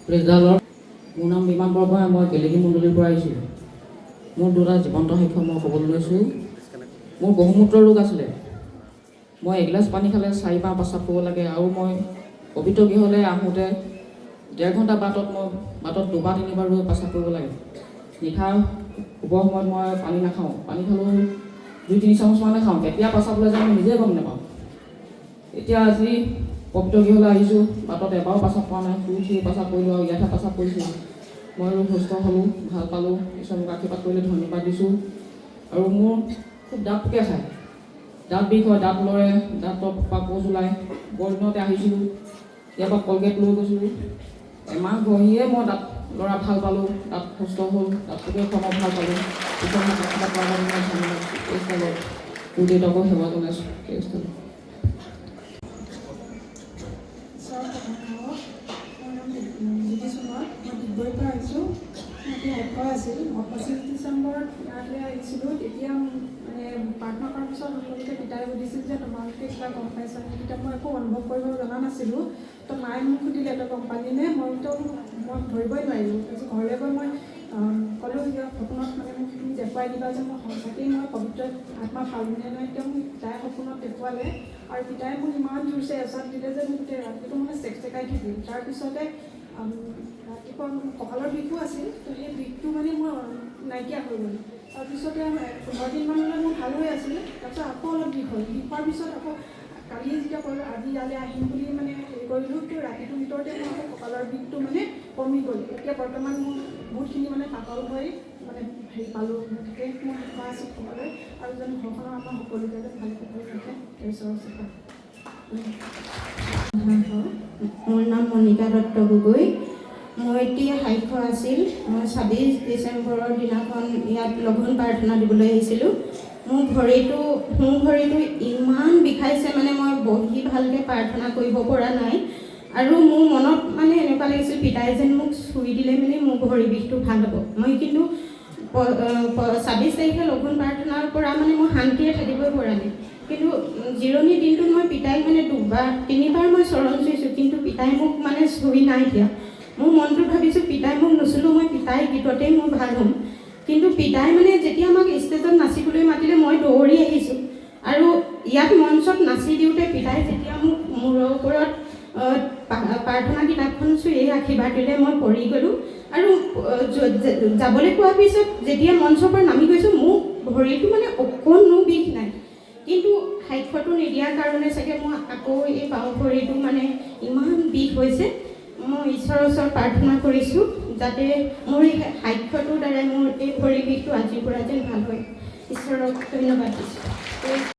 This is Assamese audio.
প্ৰেছডালৰ মোৰ নাম বিমান বৰগোহাঁই, মই গেলেকী মণ্ডলীৰ পৰা আহিছোঁ। মোৰ দুটা জীৱন্ত সাক্ষ্য মই ক'বলৈ লৈছোঁ। মোৰ বহুমূত্ৰ ৰোগ আছিলে। মই এগিলাচ পানী খালে 4-5 প্ৰস্ৰাৱ কৰিব লাগে, আৰু মই পবিত্ৰ গৃহলৈ আহোঁতে 1.5 ঘণ্টা বাটত 2-3 বাৰ প্ৰস্ৰাৱ কৰিব লাগে। নিশা শুবৰ সময়ত মই পানী নাখাওঁ, পানী খালেও 2-3 চামুচমানে খাওঁ। কেতিয়া প্ৰস্ৰাৱ ওলাই যায় মই নিজে গম নাপাওঁ। এতিয়া আজি পবিত্ৰ গৃহলৈ আহিছোঁ, বাটত এবাৰো প্ৰস্ৰাৱ কৰা নাই, শুই উঠি প্ৰস্ৰাৱ কৰিলোঁ, আৰু ইয়াতহে প্ৰস্ৰাৱ কৰিছোঁ। মই সুস্থ হ'লোঁ, ভাল পালোঁ, ঈশ্বৰ মোক আশীৰ্বাদ কৰিলে ধন্যবাদ দিছোঁ। আৰু মোৰ খুব দাঁত পোকে খায়, দাঁত বিষ হয়, দাঁত লৰে, দাঁতৰ পৰা পজ ওলায়। বৰদিনতে আহিছিলোঁ, ইয়াৰ পৰা কলগেট লৈ গৈছিলোঁ। এমাহ বহিয়ে মই দাঁত লৰা ভাল পালোঁ, দাঁত সুস্থ হ'ল, দাঁত পোকে খোৱা মই ভাল পালোঁ। ঈশ্বৰ মোক আশীৰ্বাদ কৰাৰ বাবে মই ধন্যবাদ দিছোঁ। মোৰ দেউতাকো সেৱা জনাইছোঁ। ডিগবৈৰ পৰা আহিছোঁ। ইয়াতে সাক্ষ্য আছিল। মই 25 ডিচেম্বৰত ইয়ালৈ আহিছিলোঁ। তেতিয়া মানে প্ৰাৰ্থনা কৰাৰ পিছত সকলোকে পিতাই সুধিছিল যে তোমালোকে কিবা গম পাইছা নেকি? তেতিয়া মই একো অনুভৱ কৰিব জনা নাছিলোঁ। তো মায়ে মোক সুধিলে তই গম পালিনে? মই ধৰিবই নোৱাৰিলোঁ। তাৰপিছত ঘৰলৈ গৈ মই ক'লোঁ যে সপোনত মানে মোক তুমি দেখুৱাই দিবা যে মই সঁচাকেই মই পবিত্ৰ আত্মা পালোঁনে নাই। তেওঁ মোক পিতাই সপোনত দেখুৱালে, আৰু পিতাই মোক ইমান জোৰছে এচাত দিলে যে মোক গোটেই ৰাতিটো মানে চেকচেকাই থাকিল। তাৰপিছতে ৰাতিপুৱা কঁকালৰ বিষো আছিল, তো সেই বিষটো মানে মোৰ নাইকিয়া হৈ গ'ল। তাৰপিছতে 15 দিনমানলৈ মোৰ ভাল হৈ আছিল। তাৰপিছত আকৌ অলপ বিষ হ'ল। বিষ হোৱাৰ পিছত আকৌ কালি যেতিয়া ক'লোঁ আজি ইয়ালৈ আহিম বুলি মানে হেৰি কৰিলোঁ, তো ৰাতিটোৰ ভিতৰতে মোৰ আকৌ কঁকালৰ বিষটো মানে কমি গ'ল। এতিয়া বৰ্তমান মোৰ বহুতখিনি মানে পাতল হৈ মানে হেৰি পালোঁ। গতিকে মই শিক্ষা আছোঁ ক'বলৈ, আৰু যেন ঘৰখনৰ আমাৰ সকলো যাতে ভালে কুশলে থাকে ঈশ্বৰৰ ওচৰত। মোৰ নাম মণিকা দত্ত গগৈ। মোৰ এতিয়া সাক্ষ্য আছিল। মই 26 ডিচেম্বৰৰ দিনাখন ইয়াত লঘোণ প্ৰাৰ্থনা দিবলৈ আহিছিলোঁ। মোৰ ভৰিটো ইমান বিষাইছে, মানে মই বহি ভালকৈ প্ৰাৰ্থনা কৰিব পৰা নাই। আৰু মোৰ মনত মানে এনেকুৱা লাগিছিল পিতাই যেন মোক চুই দিলে মানে মোৰ ভৰি বিষটো ভাল হ'ব। মই কিন্তু 26 তাৰিখে লঘোণ প্ৰাৰ্থনাৰ পৰা মানে মই শান্তিৰে থাকিবই পৰা নাই। কিন্তু জিৰণিৰ দিনটোত মই পিতাইক মানে 2-3 বাৰ মই চৰণ চুইছোঁ, কিন্তু পিতাই মোক মানে চুই নাই দিয়া। মোৰ মনটো ভাবিছোঁ পিতাই মোক নুচুলোঁ, মই পিতাই গীততেই মোৰ ভাল হ'ম। কিন্তু পিতাই মানে যেতিয়া আমাক ষ্টেজত নাচিবলৈ মাতিলে মই দৌৰি আহিছোঁ। আৰু ইয়াত মঞ্চত নাচি দিওঁতে পিতাই যেতিয়া মোক মূৰৰ ওপৰত প্ৰাৰ্থনা কিতাপখন চুই আশীৰ্বাদ দিলে, মই পৰি গ'লোঁ। আৰু যাবলৈ কোৱাৰ পিছত যেতিয়া মঞ্চৰ পৰা নামি গৈছোঁ, মোৰ ভৰিটো মানে অকণো বিষ নাই। কিন্তু সাক্ষ্যটো নিদিয়াৰ কাৰণে চাগে মই আকৌ এই বাওঁ ভৰিটো মানে ইমান বিষ হৈছে। মই ঈশ্বৰৰ ওচৰত প্ৰাৰ্থনা কৰিছোঁ যাতে মোৰ এই সাক্ষ্যটোৰ দ্বাৰাই মোৰ এই ভৰি বিষটো আজিৰ পৰা যেন ভাল হয়। ঈশ্বৰক ধন্যবাদ দিছোঁ।